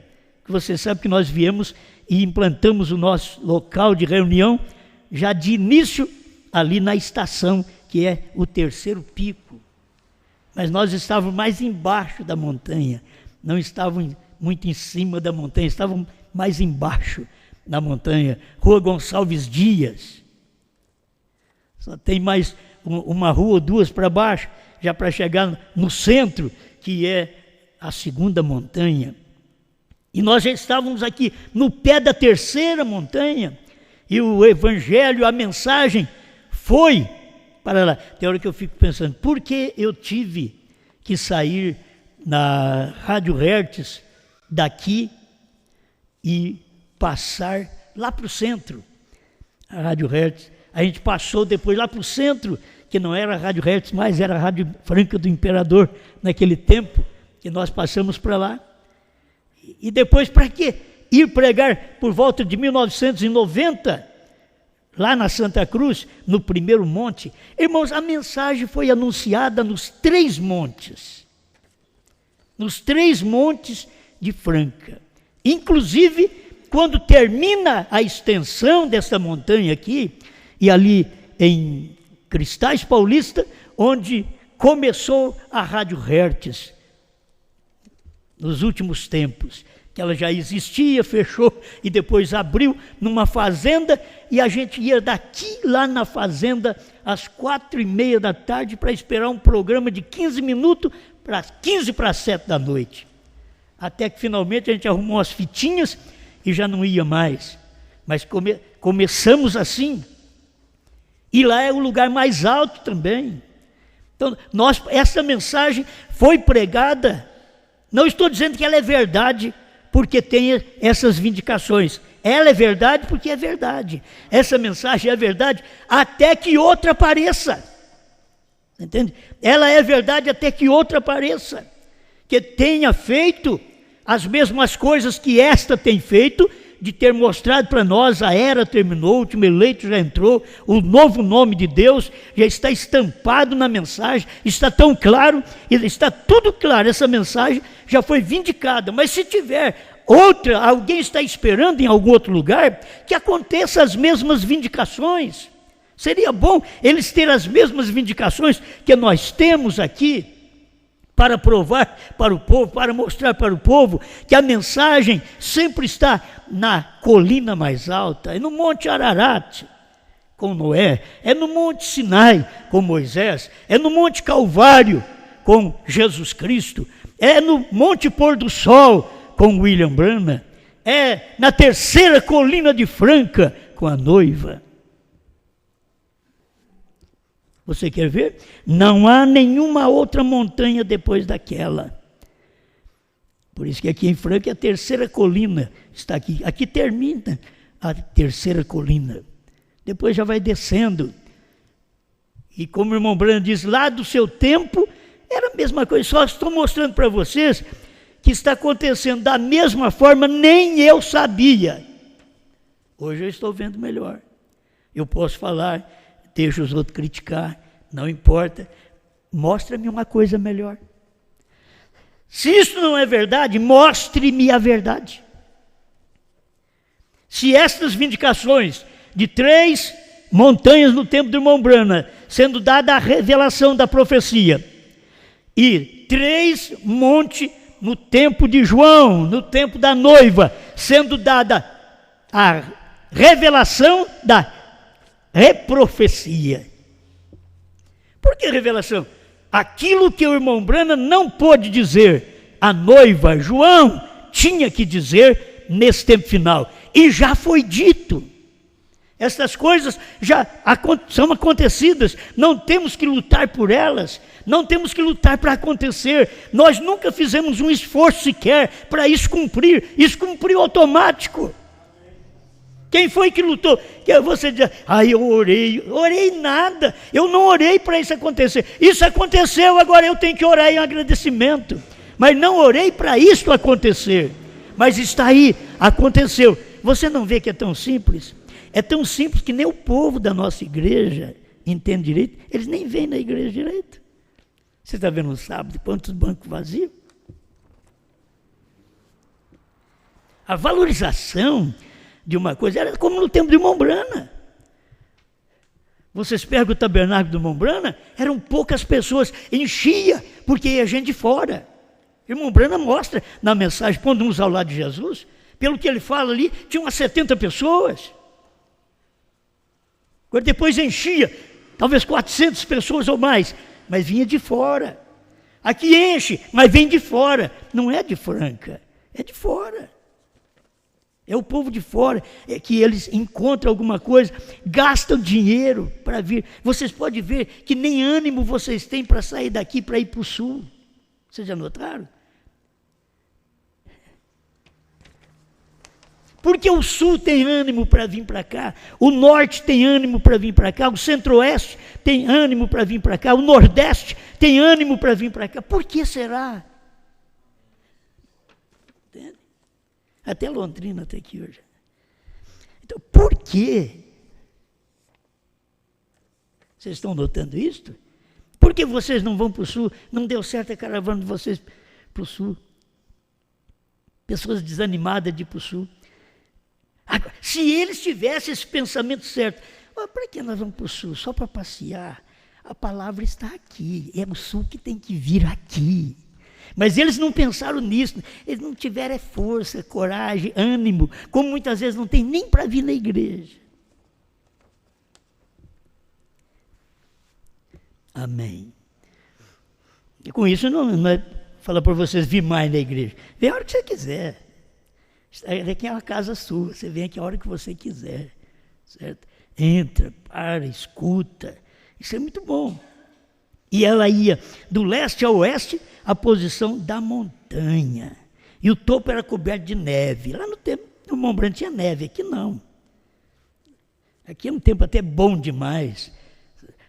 Você sabe que nós viemos e implantamos o nosso local de reunião já de início ali na estação, que é o terceiro pico. Mas nós estávamos mais embaixo da montanha, não estávamos muito em cima da montanha, estávamos mais embaixo da montanha, Rua Gonçalves Dias. Só tem mais uma rua ou 2 para baixo, já para chegar no centro, que é a segunda montanha. E nós já estávamos aqui no pé da terceira montanha, e o evangelho, a mensagem foi para lá. Tem hora que eu fico pensando, por que eu tive que sair na Rádio Hertz daqui e passar lá para o centro? A Rádio Hertz, a gente passou depois lá para o centro, que não era a Rádio Hertz, mas era a Rádio Franca do Imperador, naquele tempo, que nós passamos para lá. E depois, para quê? Ir pregar por volta de 1990, lá na Santa Cruz, no primeiro monte. Irmãos, a mensagem foi anunciada nos 3 montes. Nos 3 montes de Franca. Inclusive, quando termina a extensão dessa montanha aqui, e ali em Cristais Paulista, onde começou a Rádio Hertz, nos últimos tempos, que ela já existia, fechou e depois abriu numa fazenda, e a gente ia daqui lá na fazenda às 4:30 da tarde para esperar um programa de 15 minutos para 15 para 7 da noite. Até que finalmente a gente arrumou as fitinhas e já não ia mais. Mas começamos assim. E lá é o lugar mais alto também. Então, essa mensagem foi pregada. Não estou dizendo que ela é verdade porque tem essas vindicações. Ela é verdade porque é verdade. Essa mensagem é verdade até que outra apareça. Entende? Ela é verdade até que outra apareça. Que tenha feito as mesmas coisas que esta tem feito, de ter mostrado para nós: a era terminou, o último eleito já entrou, o novo nome de Deus já está estampado na mensagem, está tão claro, está tudo claro, essa mensagem já foi vindicada. Mas se tiver outra, alguém está esperando em algum outro lugar, que aconteça as mesmas vindicações. Seria bom eles terem as mesmas vindicações que nós temos aqui, para provar para o povo, para mostrar para o povo que a mensagem sempre está na colina mais alta, é no Monte Ararat, com Noé, é no Monte Sinai, com Moisés, é no Monte Calvário, com Jesus Cristo, é no Monte Pôr do Sol, com William Branham, é na terceira colina de Franca, com a noiva. Você quer ver? Não há nenhuma outra montanha depois daquela. Por isso que aqui em Franca a terceira colina está aqui. Aqui termina a terceira colina. Depois já vai descendo. E como o irmão Branham diz, lá do seu tempo, era a mesma coisa. Só estou mostrando para vocês que está acontecendo da mesma forma, nem eu sabia. Hoje eu estou vendo melhor. Eu posso falar, deixa os outros criticar, não importa, mostra-me uma coisa melhor. Se isso não é verdade, mostre-me a verdade. Se estas vindicações de 3 montanhas no tempo do irmão Branham, sendo dada a revelação da profecia, e 3 montes no tempo de João, no tempo da noiva, sendo dada a revelação da reprofecia. Por que revelação? Aquilo que o irmão Branham não pôde dizer, a noiva João tinha que dizer nesse tempo final. E já foi dito. Essas coisas já são acontecidas. Não temos que lutar por elas. Não temos que lutar para acontecer. Nós nunca fizemos um esforço sequer para isso cumprir. Isso cumpriu automático. Quem foi que lutou? Que você diz, eu orei nada, eu não orei para isso acontecer. Isso aconteceu, agora eu tenho que orar em agradecimento. Mas não orei para isso acontecer. Mas está aí, aconteceu. Você não vê que é tão simples? É tão simples que nem o povo da nossa igreja entende direito. Eles nem vêm na igreja direito. Você está vendo no sábado quantos bancos vazios? A valorização de uma coisa era como no tempo do irmão Branham. Vocês pegam o tabernáculo do irmão Branham, eram poucas pessoas, enchia, porque ia gente de fora. O irmão Branham mostra na mensagem, pondo uns ao lado de Jesus, pelo que ele fala ali, tinha umas 70 pessoas. Agora depois enchia, talvez 400 pessoas ou mais, mas vinha de fora. Aqui enche, mas vem de fora. Não é de Franca, é de fora. É o povo de fora, é que eles encontram alguma coisa, gastam dinheiro para vir. Vocês podem ver que nem ânimo vocês têm para sair daqui para ir para o sul. Vocês já notaram? Porque o sul tem ânimo para vir para cá, o norte tem ânimo para vir para cá, o centro-oeste tem ânimo para vir para cá, o nordeste tem ânimo para vir para cá. Por que será? Entende? Até Londrina está aqui hoje. Então, por quê? Vocês estão notando isso? Por que vocês não vão para o sul? Não deu certo a caravana de vocês para o sul. Pessoas desanimadas de ir para o sul. Agora, se eles tivessem esse pensamento certo, para que nós vamos para o sul? Só para passear? A palavra está aqui, é o sul que tem que vir aqui. Mas eles não pensaram nisso, eles não tiveram força, coragem, ânimo, como muitas vezes não tem nem para vir na igreja. Amém. E com isso não é falar para vocês vir mais na igreja. Vem a hora que você quiser. Aqui é uma casa sua, você vem aqui a hora que você quiser. Certo? Entra, para, escuta. Isso é muito bom. E ela ia do leste ao oeste, a posição da montanha. E o topo era coberto de neve. Lá no tempo, no Mont Blanc tinha neve, aqui não. Aqui é um tempo até bom demais.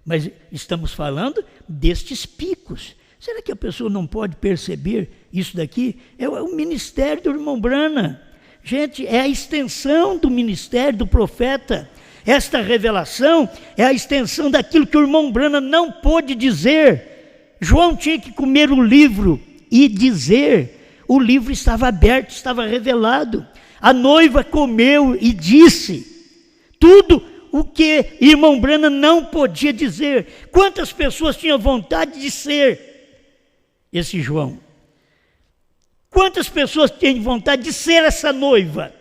Mas estamos falando destes picos. Será que a pessoa não pode perceber isso daqui? É o ministério do irmão Branham. Gente, é a extensão do ministério do profeta. Esta revelação é a extensão daquilo que o irmão Branham não pôde dizer. João tinha que comer o livro e dizer. O livro estava aberto, estava revelado. A noiva comeu e disse tudo o que irmão Branham não podia dizer. Quantas pessoas tinham vontade de ser esse João? Quantas pessoas têm vontade de ser essa noiva?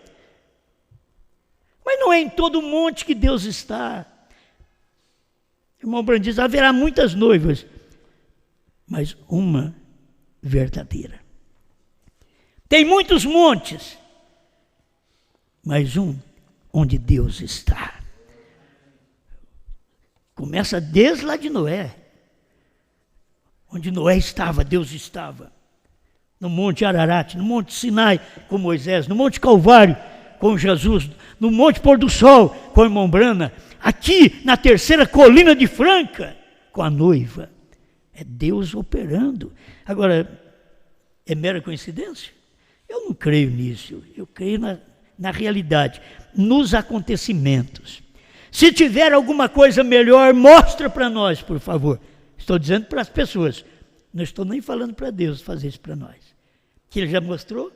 Mas não é em todo monte que Deus está. O irmão Branham diz, haverá muitas noivas, mas uma verdadeira. Tem muitos montes, mas um onde Deus está. Começa desde lá de Noé. Onde Noé estava, Deus estava. No Monte Ararat, no Monte Sinai com Moisés, no Monte Calvário com Jesus, no Monte Pôr do Sol com o irmão Branham, aqui na terceira colina de Franca com a noiva. É Deus operando. Agora, é mera coincidência? Eu não creio nisso, eu creio na realidade, nos acontecimentos. Se tiver alguma coisa melhor, mostra para nós, por favor. Estou dizendo para as pessoas, não estou nem falando para Deus fazer isso para nós. Que Ele já mostrou?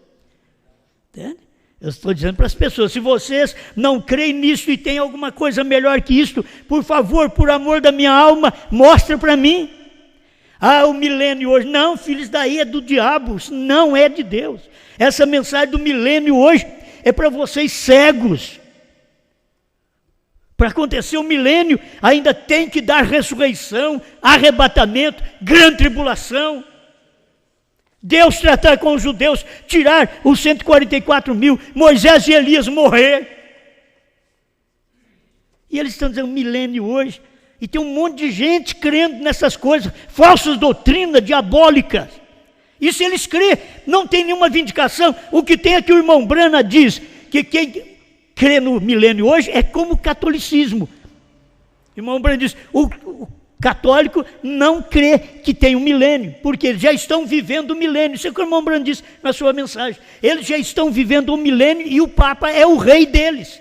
Entende? Eu estou dizendo para as pessoas, se vocês não creem nisso e tem alguma coisa melhor que isso, por favor, por amor da minha alma, mostra para mim. Ah, o milênio hoje. Não, filho, isso daí é do diabo, isso não é de Deus. Essa mensagem do milênio hoje é para vocês cegos. Para acontecer o milênio, ainda tem que dar ressurreição, arrebatamento, grande tribulação. Deus tratar com os judeus, tirar os 144 mil, Moisés e Elias morrer. E eles estão dizendo milênio hoje, e tem um monte de gente crendo nessas coisas, falsas doutrinas diabólicas. E se eles crêem, não tem nenhuma vindicação. O que tem é que o irmão Branham diz, que quem crê no milênio hoje é como o catolicismo. O irmão Branham diz, o católico não crê que tem um milênio, porque eles já estão vivendo o milênio. Isso é o que o irmão Branham disse na sua mensagem. Eles já estão vivendo o milênio e o Papa é o rei deles.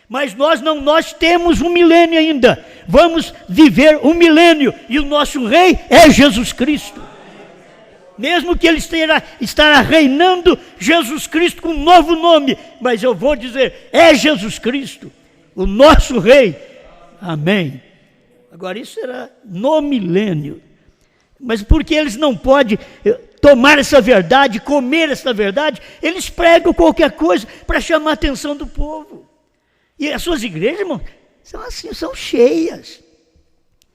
Mas nós não, nós temos um milênio ainda. Vamos viver um milênio e o nosso rei é Jesus Cristo. Mesmo que ele estará reinando Jesus Cristo com um novo nome, mas eu vou dizer, é Jesus Cristo, o nosso rei. Amém. Agora isso será no milênio. Mas porque eles não podem tomar essa verdade, comer essa verdade, eles pregam qualquer coisa para chamar a atenção do povo. E as suas igrejas, irmão, são assim, são cheias.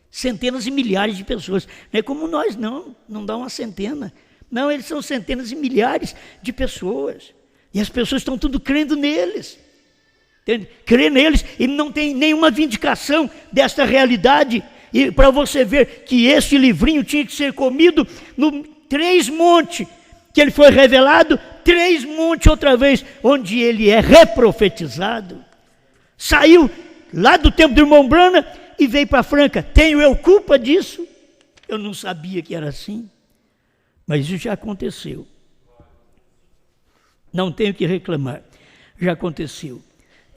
Centenas e milhares de pessoas. Não é como nós, não dá uma centena. Não, eles são centenas e milhares de pessoas. E as pessoas estão tudo crendo neles. Entende? Crê neles e não tem nenhuma vindicação desta realidade. E para você ver que este livrinho tinha que ser comido no 3 montes, que ele foi revelado, 3 montes outra vez, onde ele é reprofetizado. Saiu lá do tempo do irmão Branham e veio para Franca. Tenho eu culpa disso? Eu não sabia que era assim, mas isso já aconteceu. Não tenho que reclamar, já aconteceu.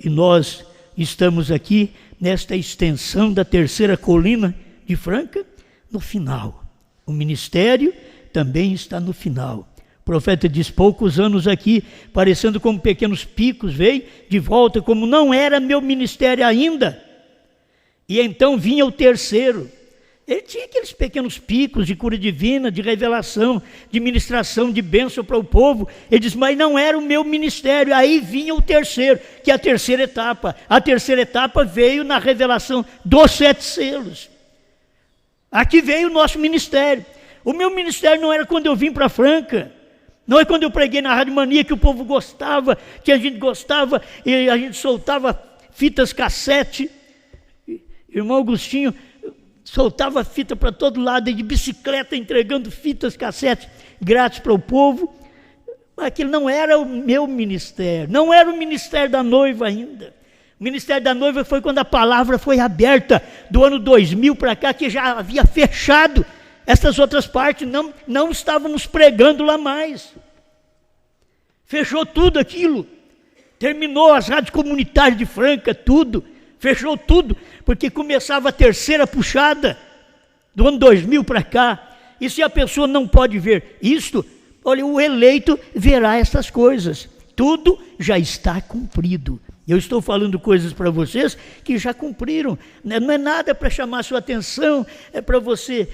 E nós estamos aqui nesta extensão da terceira colina de Franca, no final. O ministério também está no final. O profeta diz, poucos anos aqui, parecendo como pequenos picos, veio de volta, como não era meu ministério ainda. E então vinha o terceiro. Ele tinha aqueles pequenos picos de cura divina, de revelação, de ministração, de bênção para o povo. Ele diz, mas não era o meu ministério. Aí vinha o terceiro, que é a terceira etapa. A terceira etapa veio na revelação dos 7 selos. Aqui veio o nosso ministério. O meu ministério não era quando eu vim para Franca. Não é quando eu preguei na Rádio Mania que o povo gostava, que a gente gostava, e a gente soltava fitas cassete. Irmão Agostinho soltava fita para todo lado, de bicicleta, entregando fitas, cassete grátis para o povo. Mas aquilo não era o meu ministério, não era o ministério da noiva ainda. O ministério da noiva foi quando a palavra foi aberta, do ano 2000 para cá, que já havia fechado. Essas outras partes não estávamos pregando lá mais. Fechou tudo aquilo. Terminou as rádios comunitárias de Franca, tudo. Fechou tudo, porque começava a terceira puxada do ano 2000 para cá. E se a pessoa não pode ver isto, olha, o eleito verá essas coisas. Tudo já está cumprido. Eu estou falando coisas para vocês que já cumpriram. Não é nada para chamar a sua atenção, é para você,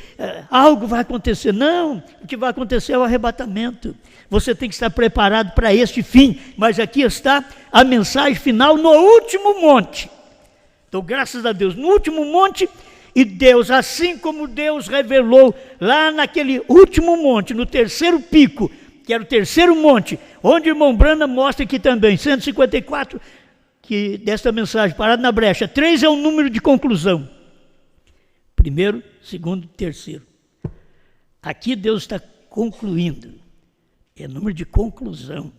algo vai acontecer. Não, o que vai acontecer é o arrebatamento. Você tem que estar preparado para este fim. Mas aqui está a mensagem final no último monte. Então, graças a Deus, no último monte, e Deus, assim como Deus revelou lá naquele último monte, no terceiro pico, que era o terceiro monte, onde o irmão Brana mostra aqui também, 154, que desta mensagem, parado na brecha, 3 é o número de conclusão. Primeiro, segundo, terceiro. Aqui Deus está concluindo, é número de conclusão.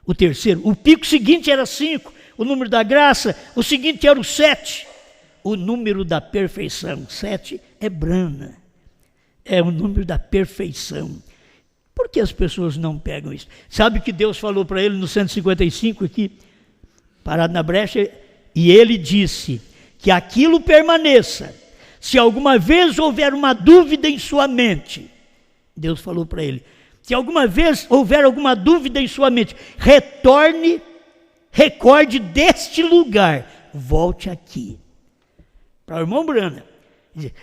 O terceiro, o pico seguinte era 5, o número da graça, o seguinte era o 7, o número da perfeição. 7 é Brana, é o número da perfeição. Por que as pessoas não pegam isso? Sabe que Deus falou para ele no 155 aqui, parado na brecha, e ele disse que aquilo permaneça. Se alguma vez houver uma dúvida em sua mente, Deus falou para ele, se alguma vez houver alguma dúvida em sua mente, retorne, recorde deste lugar, volte aqui. Para o irmão Brana,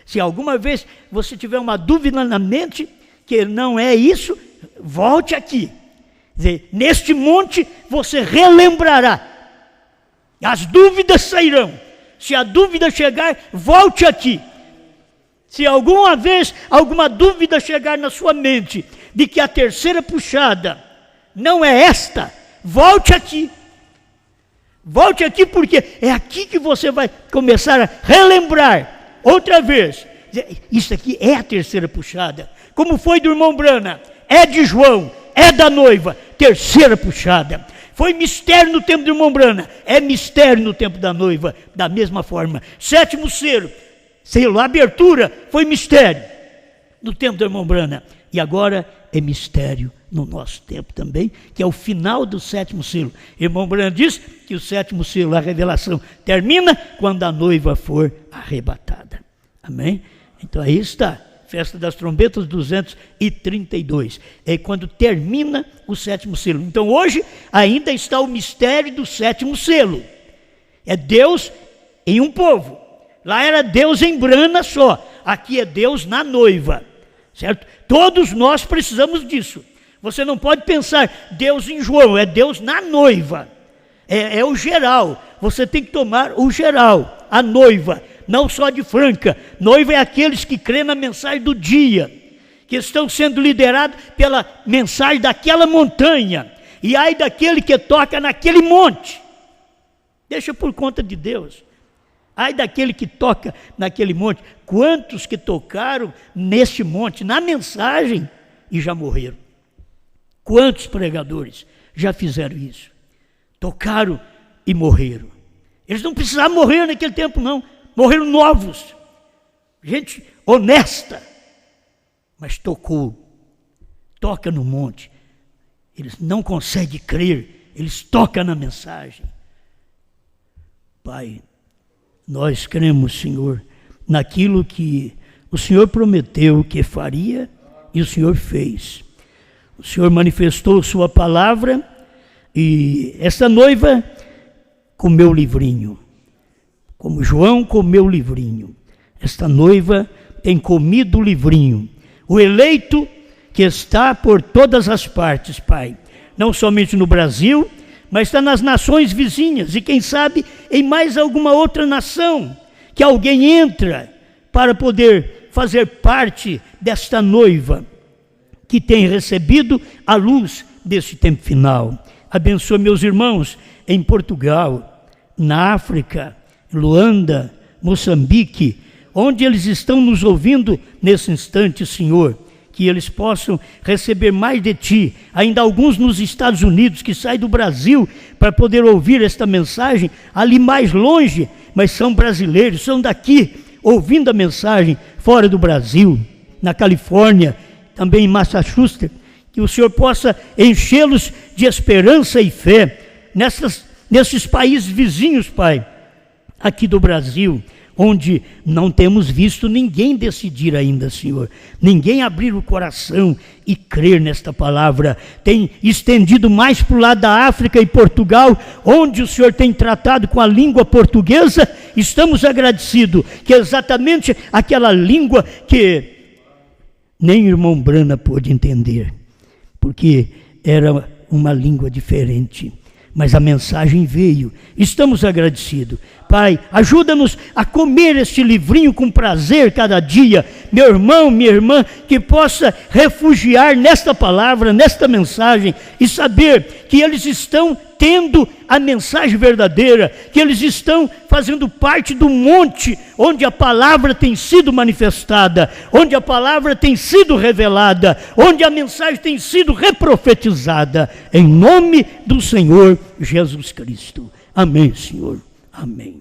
se alguma vez você tiver uma dúvida na mente, que não é isso, volte aqui. Dizer, neste monte você relembrará, as dúvidas sairão. Se a dúvida chegar, volte aqui. Se alguma vez alguma dúvida chegar na sua mente, de que a terceira puxada não é esta, volte aqui. Volte aqui, porque é aqui que você vai começar a relembrar outra vez. Isso aqui é a terceira puxada. Como foi do irmão Brana, é de João, é da noiva, terceira puxada. Foi mistério no tempo do irmão Brana, é mistério no tempo da noiva, da mesma forma. 7º selo, a abertura foi mistério no tempo do irmão Brana. E agora é mistério no nosso tempo também, que é o final do 7º selo. Irmão Brana diz que o 7º selo, a revelação, termina quando a noiva for arrebatada. Amém? Então aí está, Festa das Trombetas 232. É quando termina o 7º selo. Então hoje ainda está o mistério do 7º selo. É Deus em um povo. Lá era Deus em Brana só. Aqui é Deus na noiva. Certo? Todos nós precisamos disso. Você não pode pensar Deus em João, é Deus na noiva. É o geral. Você tem que tomar o geral, a noiva, não só de Franca. Noiva é aqueles que crêem na mensagem do dia, que estão sendo liderados pela mensagem daquela montanha. E ai daquele que toca naquele monte. Deixa por conta de Deus. Ai daquele que toca naquele monte. Quantos que tocaram neste monte, na mensagem, e já morreram? Quantos pregadores já fizeram isso? Tocaram e morreram. Eles não precisavam morrer naquele tempo, não. Morreram novos. Gente honesta. Mas tocou. Toca no monte. Eles não conseguem crer. Eles tocam na mensagem. Pai, nós cremos, Senhor, naquilo que o Senhor prometeu que faria e o Senhor fez. O Senhor manifestou sua palavra e essa noiva comeu o livrinho. como João comeu o livrinho. Esta noiva tem comido o livrinho. O eleito que está por todas as partes, Pai, não somente no Brasil, mas está nas nações vizinhas e quem sabe em mais alguma outra nação, que alguém entra para poder fazer parte desta noiva que tem recebido a luz desse tempo final. Abençoa meus irmãos em Portugal, na África, Luanda, Moçambique, onde eles estão nos ouvindo nesse instante, Senhor, que eles possam receber mais de Ti. Ainda alguns nos Estados Unidos que saem do Brasil para poder ouvir esta mensagem, ali mais longe, mas são brasileiros, são daqui, ouvindo a mensagem fora do Brasil, na Califórnia, também em Massachusetts, que o Senhor possa enchê-los de esperança e fé nesses países vizinhos, Pai, aqui do Brasil, onde não temos visto ninguém decidir ainda, Senhor. Ninguém abrir o coração e crer nesta palavra. Tem estendido mais para o lado da África e Portugal, onde o Senhor tem tratado com a língua portuguesa. Estamos agradecidos que é exatamente aquela língua que nem o irmão Brana pôde entender, porque era uma língua diferente. Mas a mensagem veio, estamos agradecidos. Pai, ajuda-nos a comer este livrinho com prazer cada dia. Meu irmão, minha irmã, que possa refugiar nesta palavra, nesta mensagem, e saber que eles estão tendo a mensagem verdadeira, que eles estão fazendo parte do monte onde a palavra tem sido manifestada, onde a palavra tem sido revelada, onde a mensagem tem sido reprofetizada, em nome do Senhor Jesus Cristo. Amém, Senhor. Amém.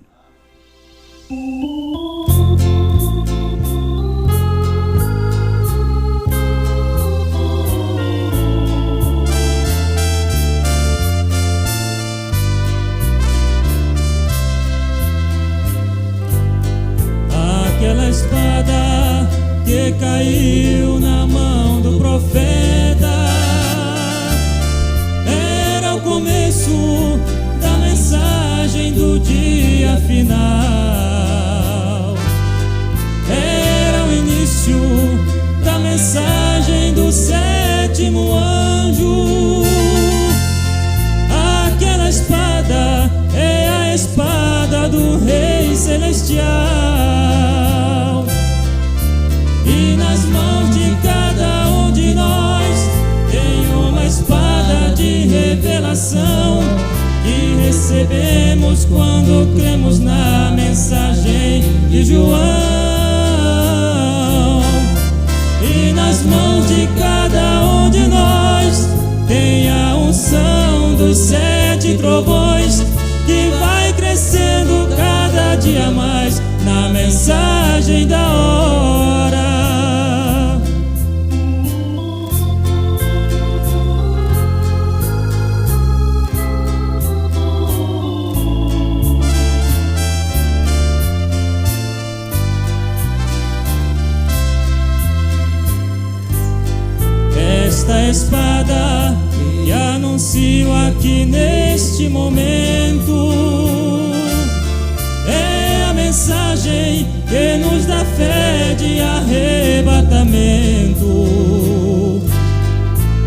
Aquela espada que caiu na mão do profeta era o começo da mensagem do dia final. Era o início da mensagem do sétimo anjo. Aquela espada é a espada do Rei Celestial. E nas mãos de cada um de nós tem uma espada de revelação que recebemos quando cremos na mensagem de João. E nas mãos de cada um de nós tem a unção dos 7 trovões que vai crescendo cada dia mais na mensagem da hora. Esta espada que anuncio aqui neste momento é a mensagem que nos dá fé de arrebatamento.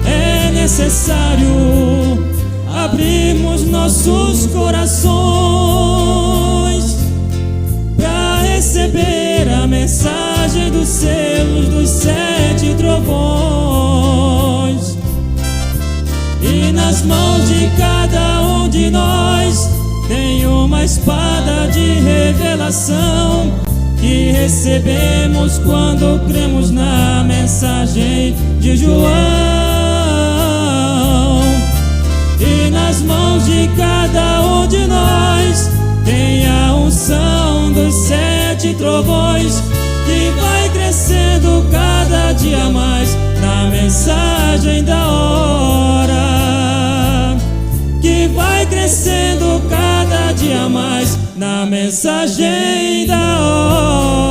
É necessário abrirmos nossos corações para receber a mensagem dos selos dos 7 trovões. E nas mãos de cada um de nós tem uma espada de revelação que recebemos quando cremos na mensagem de João. E nas mãos de cada um de nós tem a unção dos 7 trovões que vai crescendo cada dia mais na mensagem da hora. Que vai crescendo cada dia mais na mensagem da hora.